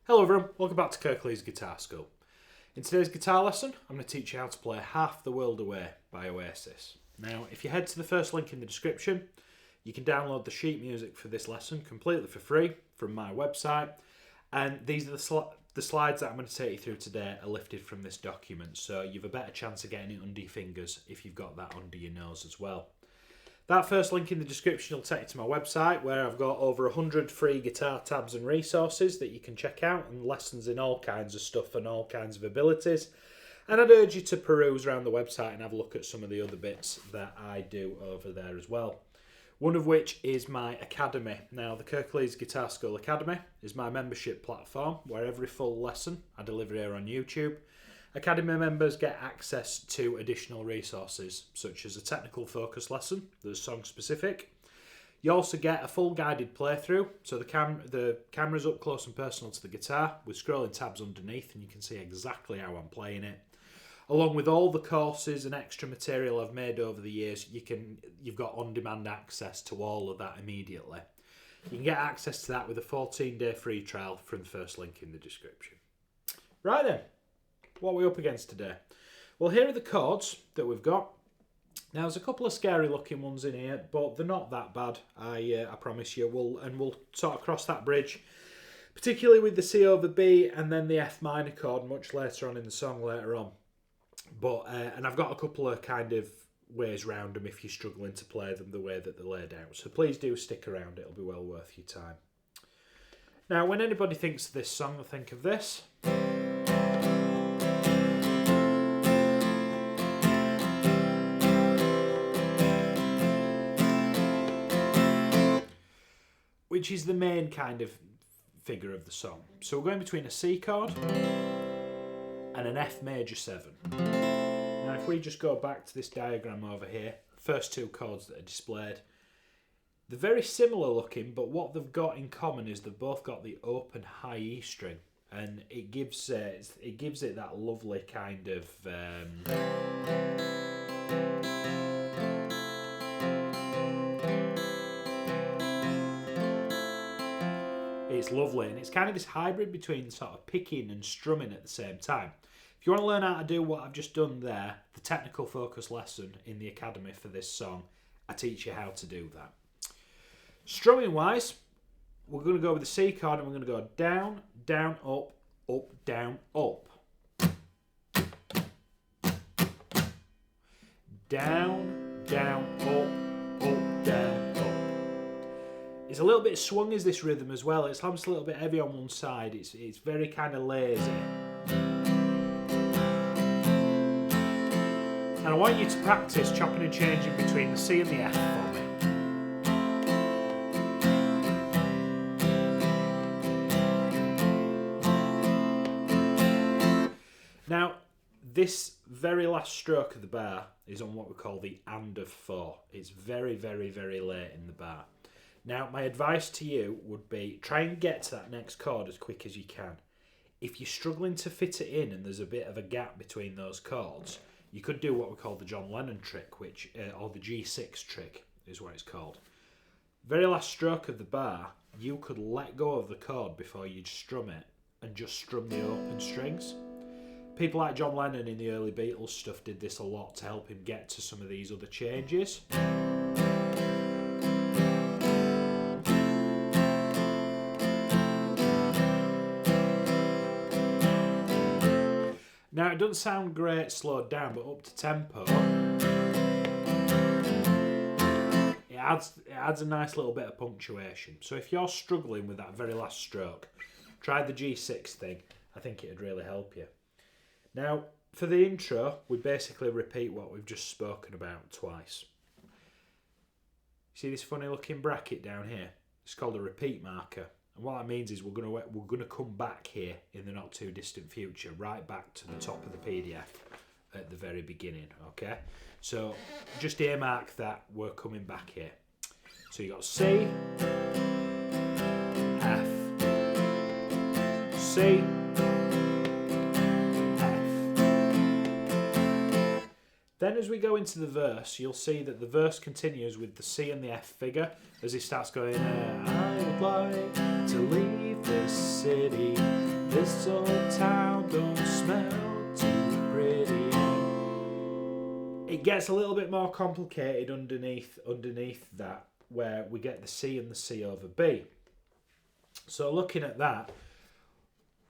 Hello everyone, welcome back to Kirklees Guitar School. In today's guitar lesson, I'm going to teach you how to play Half the World Away by Oasis. Now, if you head to the first link in the description, you can download the sheet music for this lesson completely for free from my website. And these are the slides that I'm going to take you through today are lifted from this document, so you've a better chance of getting it under your fingers if you've got that under your nose as well. That first link in the description will take you to my website where I've got over 100 free guitar tabs and resources that you can check out, and lessons in all kinds of stuff and all kinds of abilities. And I'd urge you to peruse around the website and have a look at some of the other bits that I do over there as well. One of which is my academy. Now, the Kirklees Guitar School Academy is my membership platform where every full lesson I deliver here on YouTube. Academy members get access to additional resources, such as a technical focus lesson that's song specific. You also get a full guided playthrough, so the camera's up close and personal to the guitar with scrolling tabs underneath, and you can see exactly how I'm playing it. Along with all the courses and extra material I've made over the years, you've got on-demand access to all of that immediately. You can get access to that with a 14-day free trial from the first link in the description. Right then. What are we up against today? Well, here are the chords that we've got. Now, there's a couple of scary looking ones in here, but they're not that bad, I promise you. We'll sort of cross that bridge, particularly with the C over B and then the F minor chord much later on in the song later on. But and I've got a couple of kind of ways round them if you're struggling to play them the way that they're laid out. So please do stick around, it'll be well worth your time. Now, when anybody thinks of this song, they'll think of this. Which is the main kind of figure of the song. So we're going between a C chord and an F major 7. Now if we just go back to this diagram over here, first two chords that are displayed, they're very similar looking, but what they've got in common is they've both got the open high E string, and it gives it that lovely kind of it's lovely, and it's kind of this hybrid between sort of picking and strumming at the same time. If you want to learn how to do what I've just done there, the technical focus lesson in the academy for this song, I teach you how to do that. Strumming wise, we're going to go with the C chord and we're going to go down, down, up, down, up. Down, down, up, down. It's a little bit swung as this rhythm as well. It's almost a little bit heavy on one side. It's very kind of lazy. And I want you to practice chopping and changing between the C and the F for me. Now, this very last stroke of the bar is on what we call the and of 4. It's very, very, very late in the bar. Now, my advice to you would be try and get to that next chord as quick as you can. If you're struggling to fit it in and there's a bit of a gap between those chords, you could do what we call the John Lennon trick, or the G6 trick is what it's called. Very last stroke of the bar, you could let go of the chord before you strum it and just strum the open strings. People like John Lennon in the early Beatles stuff did this a lot to help him get to some of these other changes. Now, it doesn't sound great slowed down, but up to tempo, it adds a nice little bit of punctuation. So if you're struggling with that very last stroke, try the G6 thing. I think it'd really help you. Now, for the intro, we basically repeat what we've just spoken about twice. See this funny looking bracket down here? It's called a repeat marker. And what that means is we're going to come back here in the not too distant future, right back to the top of the PDF at the very beginning, okay? So just earmark that we're coming back here. So you got C, F, C, F. Then as we go into the verse, you'll see that the verse continues with the C and the F figure as he starts going, I would like to leave this city. This old town don't smell too pretty. It gets a little bit more complicated underneath that, where we get the C and the C over B. So looking at that,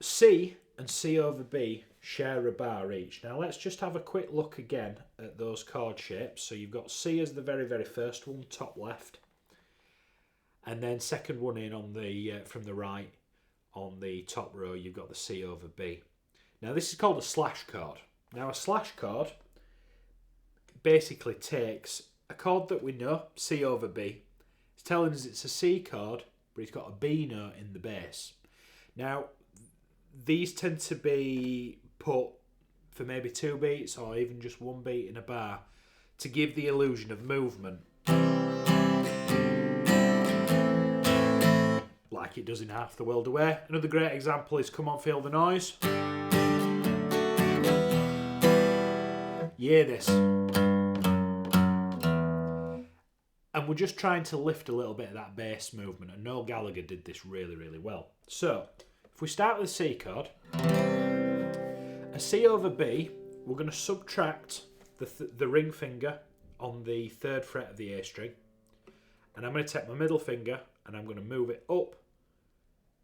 C and C over B share a bar each. Now let's just have a quick look again at those chord shapes. So you've got C as the very, very first one, top left. And then second one in on the from the right, on the top row, you've got the C over B. Now this is called a slash chord. Now a slash chord basically takes a chord that we know, C over B. It's telling us it's a C chord, but it's got a B note in the bass. Now these tend to be put for maybe 2 beats or even just 1 beat in a bar to give the illusion of movement, like it does in Half the World Away. Another great example is Come On Feel the Noise. Hear this. And we're just trying to lift a little bit of that bass movement, and Noel Gallagher did this really, really well. So if we start with a C chord, a C over B, we're going to subtract the ring finger on the 3rd fret of the A string, and I'm going to take my middle finger and I'm going to move it up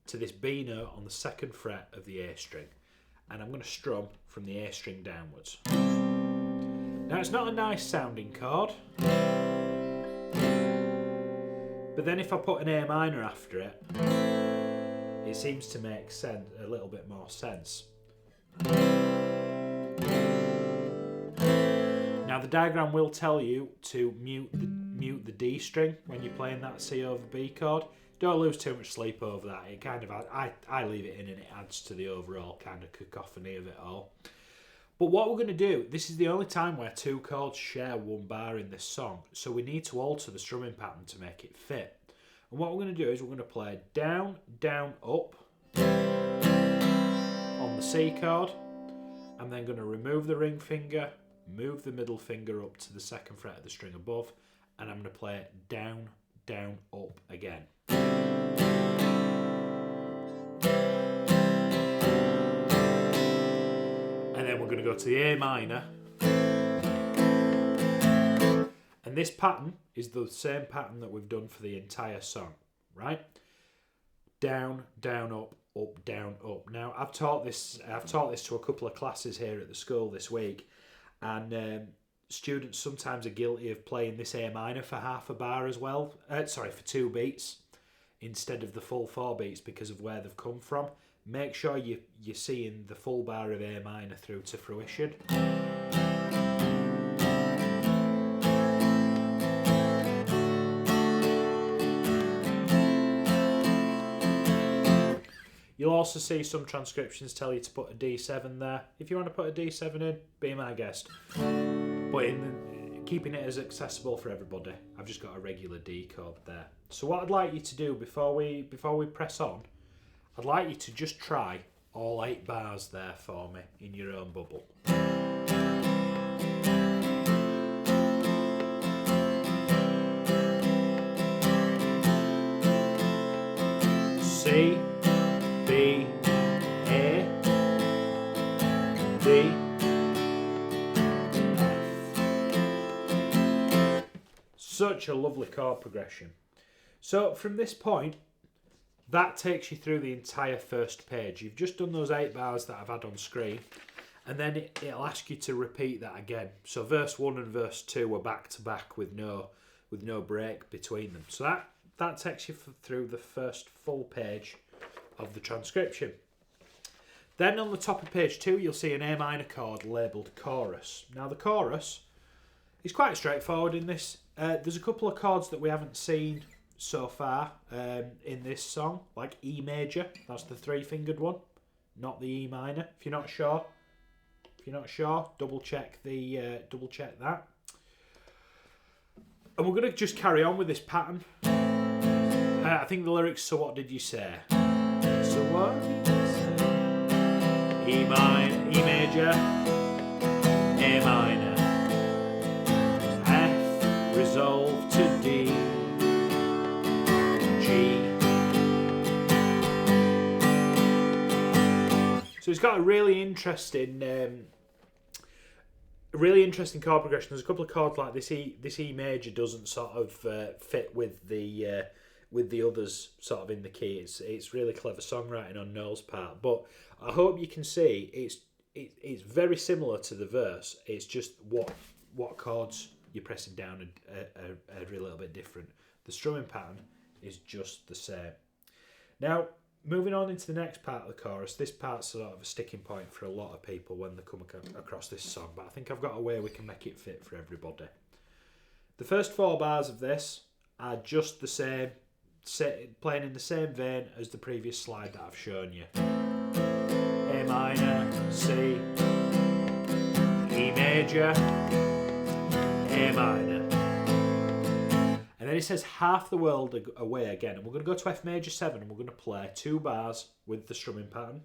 to this B note on the 2nd fret of the A string, and I'm going to strum from the A string downwards. Now it's not a nice sounding chord, but then if I put an A minor after it, it seems to make sense, a little bit more sense. Now the diagram will tell you to mute the D string when you're playing that C over B chord. Don't lose too much sleep over that. It kind of, I leave it in and it adds to the overall kind of cacophony of it all. But what we're going to do, this is the only time where 2 chords share 1 bar in this song, so we need to alter the strumming pattern to make it fit. And what we're going to do is we're going to play down, down, up on the C chord. I'm then going to remove the ring finger, move the middle finger up to the 2nd fret of the string above, and I'm going to play it down, down, up again. And then we're going to go to the A minor. And this pattern is the same pattern that we've done for the entire song, right? Down, down, up, down, up. Now I've taught this to a couple of classes here at the school this week, and students sometimes are guilty of playing this A minor for half a bar as well. For 2 beats instead of the full 4 beats because of where they've come from. Make sure you're seeing the full bar of A minor through to fruition. You'll also see some transcriptions tell you to put a D7 there. If you want to put a D7 in, be my guest. But keeping it as accessible for everybody, I've just got a regular D chord there. So what I'd like you to do before we press on, I'd like you to just try all 8 bars there for me in your own bubble. C, B, A, D, F. Such a lovely chord progression. So from this point, that takes you through the entire first page. You've just done those 8 bars that I've had on screen, and then it'll ask you to repeat that again. So verse 1 and verse 2 are back to back with no break between them. So that takes you through the first full page of the transcription. Then on the top of page 2, you'll see an A minor chord labelled chorus. Now the chorus is quite straightforward in this. There's a couple of chords that we haven't seen so far in this song, like E major. That's the 3-fingered one, not the E minor. If you're not sure, double check that. And we're going to just carry on with this pattern. I think the lyrics, so what did you say? So what did you say? E minor, E major, A minor, F resolved to D, G, So it's got a really interesting chord progression. There's a couple of chords like this E major doesn't sort of fit with the others sort of in the key. It's really clever songwriting on Noel's part, but I hope you can see it's very similar to the verse. It's just what chords you're pressing down are a little bit different. The strumming pattern is just the same. Now, moving on into the next part of the chorus, this part's sort of a sticking point for a lot of people when they come across this song, but I think I've got a way we can make it fit for everybody. The first 4 bars of this are just the same, playing in the same vein as the previous slide that I've shown you. A minor, C, E major, A minor. And then it says half the world away again. And we're going to go to Fmaj7 and we're going to play 2 bars with the strumming pattern.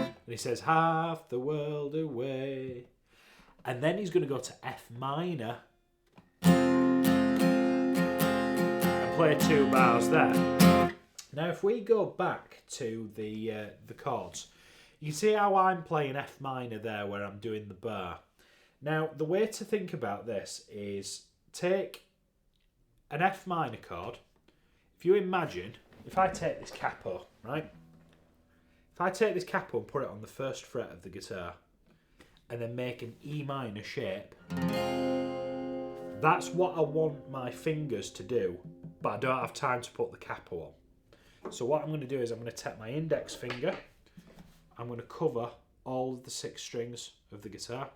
And he says half the world away. And then he's going to go to F minor and play 2 bars there. Now if we go back to the chords, you can see how I'm playing F minor there where I'm doing the bar. Now, the way to think about this is take an F minor chord. If you imagine, if I take this capo, right? If I take this capo and put it on the 1st fret of the guitar and then make an E minor shape, that's what I want my fingers to do, but I don't have time to put the capo on. So what I'm going to do is I'm going to take my index finger, I'm going to cover all of the 6 strings of the guitar.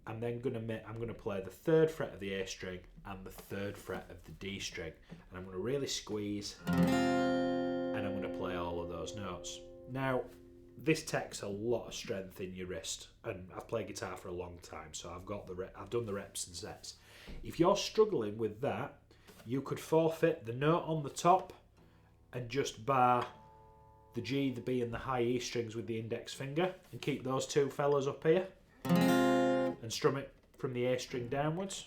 I'm then I'm going to play the 3rd fret of the A string and the 3rd fret of the D string, and I'm going to really squeeze, and I'm going to play all of those notes. Now, this takes a lot of strength in your wrist, and I've played guitar for a long time, so I've done the reps and sets. If you're struggling with that, you could forfeit the note on the top and just bar the G, the B, and the high E strings with the index finger, and keep those 2 fellas up here. And strum it from the A string downwards.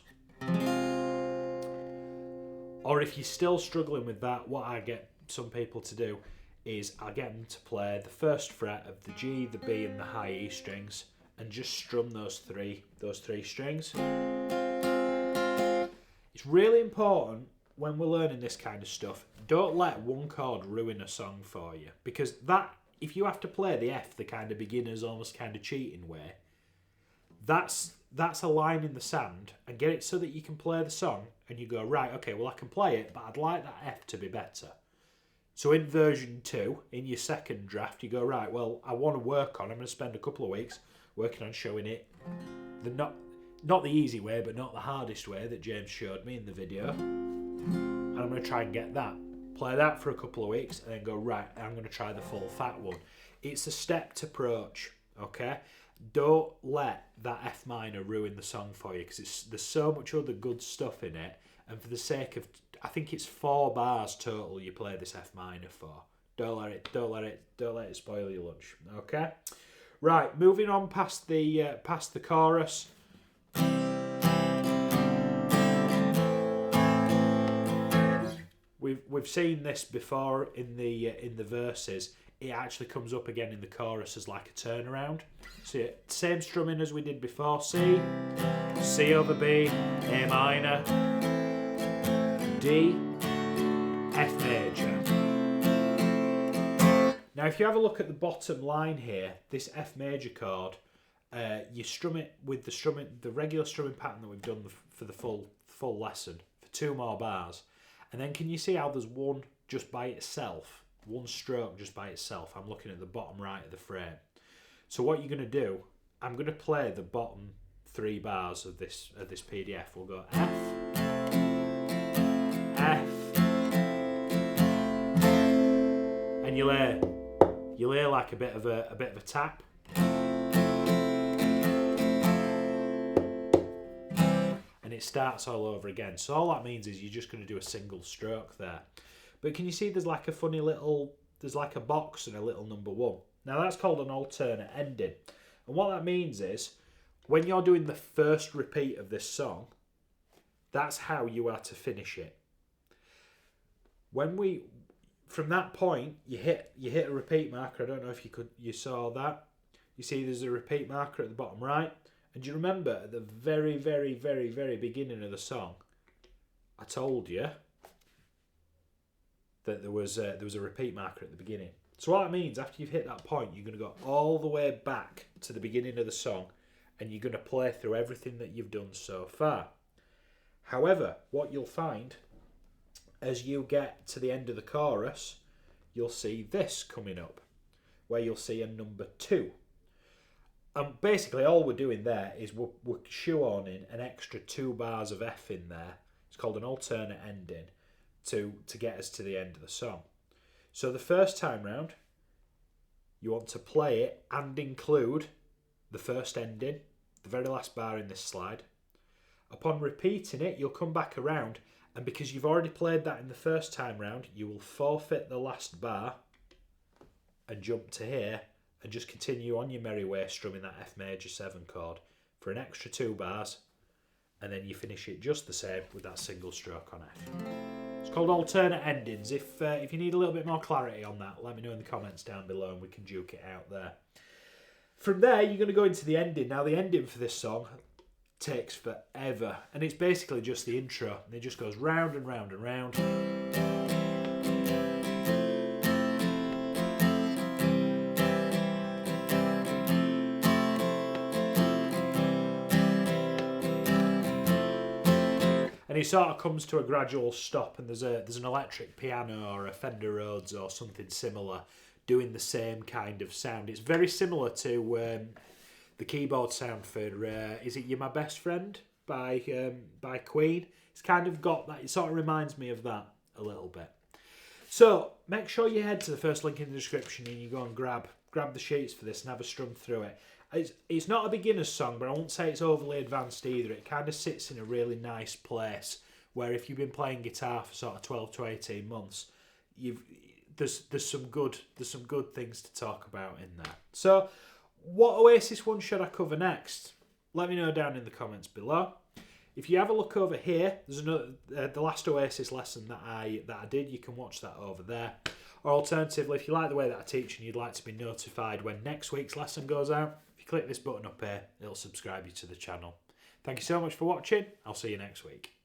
Or if you're still struggling with that, what I get some people to do is I get them to play the 1st fret of the G, the B, and the high E strings, and just strum those three strings. It's really important when we're learning this kind of stuff, don't let one chord ruin a song for you, because that, if you have to play the F the kind of beginner's almost kind of cheating way, that's a line in the sand, and get it so that you can play the song and you go, right, okay, well I can play it, but I'd like that F to be better. So in version 2, in your second draft, you go, right, well I want to work on, I'm going to spend a couple of weeks working on showing it the not the easy way, but not the hardest way that James showed me in the video, and I'm going to try and get that. Play that for a couple of weeks and then go, right, I'm going to try the full fat one. It's a stepped approach, okay? Don't let that F minor ruin the song for you, because there's so much other good stuff in it, and for the sake of, I think it's 4 bars total you play this F minor for. Don't let it spoil your lunch. Okay, right. Moving on past the chorus. We've seen this before in the verses. It actually comes up again in the chorus as like a turnaround. So same strumming as we did before. C, C over B, A minor, D, F major. Now if you have a look at the bottom line here, this F major chord, you strum it with the regular strumming pattern that we've done for the full lesson for 2 more bars. And then can you see how there's one just by itself? One stroke just by itself. I'm looking at the bottom right of the frame. So what you're going to do, I'm going to play the bottom 3 bars of this PDF. We'll go F, F, and you lay like a bit of a tap. And it starts all over again. So all that means is you're just going to do a single stroke there. But can you see there's like a funny little, there's like a box and a little number 1. Now that's called an alternate ending. And what that means is, when you're doing the first repeat of this song, that's how you are to finish it. from that point, you hit a repeat marker. I don't know if you saw that. You see there's a repeat marker at the bottom right. And do you remember at the very, very, very, very beginning of the song, I told you that there was a repeat marker at the beginning. So what it means, after you've hit that point, you're going to go all the way back to the beginning of the song, and you're going to play through everything that you've done so far. However, what you'll find as you get to the end of the chorus, you'll see this coming up, where you'll see a number 2. And basically all we're doing there is we're shoehorning an extra 2 bars of F in there. It's called an alternate ending to get us to the end of the song. So the first time round, you want to play it and include the first ending, the very last bar in this slide. Upon repeating it, you'll come back around, and because you've already played that in the first time round, you will forfeit the last bar and jump to here and just continue on your merry way strumming that F major 7 chord for an extra 2 bars, and then you finish it just the same with that single stroke on F. It's called alternate endings. If you need a little bit more clarity on that, let me know in the comments down below and we can duke it out there. From there, you're going to go into the ending. Now, the ending for this song takes forever, and it's basically just the intro, and it just goes round and round and round. And it sort of comes to a gradual stop, and there's an electric piano or a Fender Rhodes or something similar doing the same kind of sound. It's very similar to the keyboard sound for is it You're My Best Friend by Queen. It's kind of got that. It sort of reminds me of that a little bit. So make sure you head to the first link in the description and you go and grab the sheets for this and have a strum through it. It's not a beginner's song, but I won't say it's overly advanced either. It kind of sits in a really nice place where if you've been playing guitar for sort of 12 to 18 months, there's some good things to talk about in there. So what Oasis one should I cover next? Let me know down in the comments below. If you have a look over here, there's another the last Oasis lesson that I did. You can watch that over there. Or alternatively, if you like the way that I teach and you'd like to be notified when next week's lesson goes out, if you click this button up here, it'll subscribe you to the channel. Thank you so much for watching. I'll see you next week.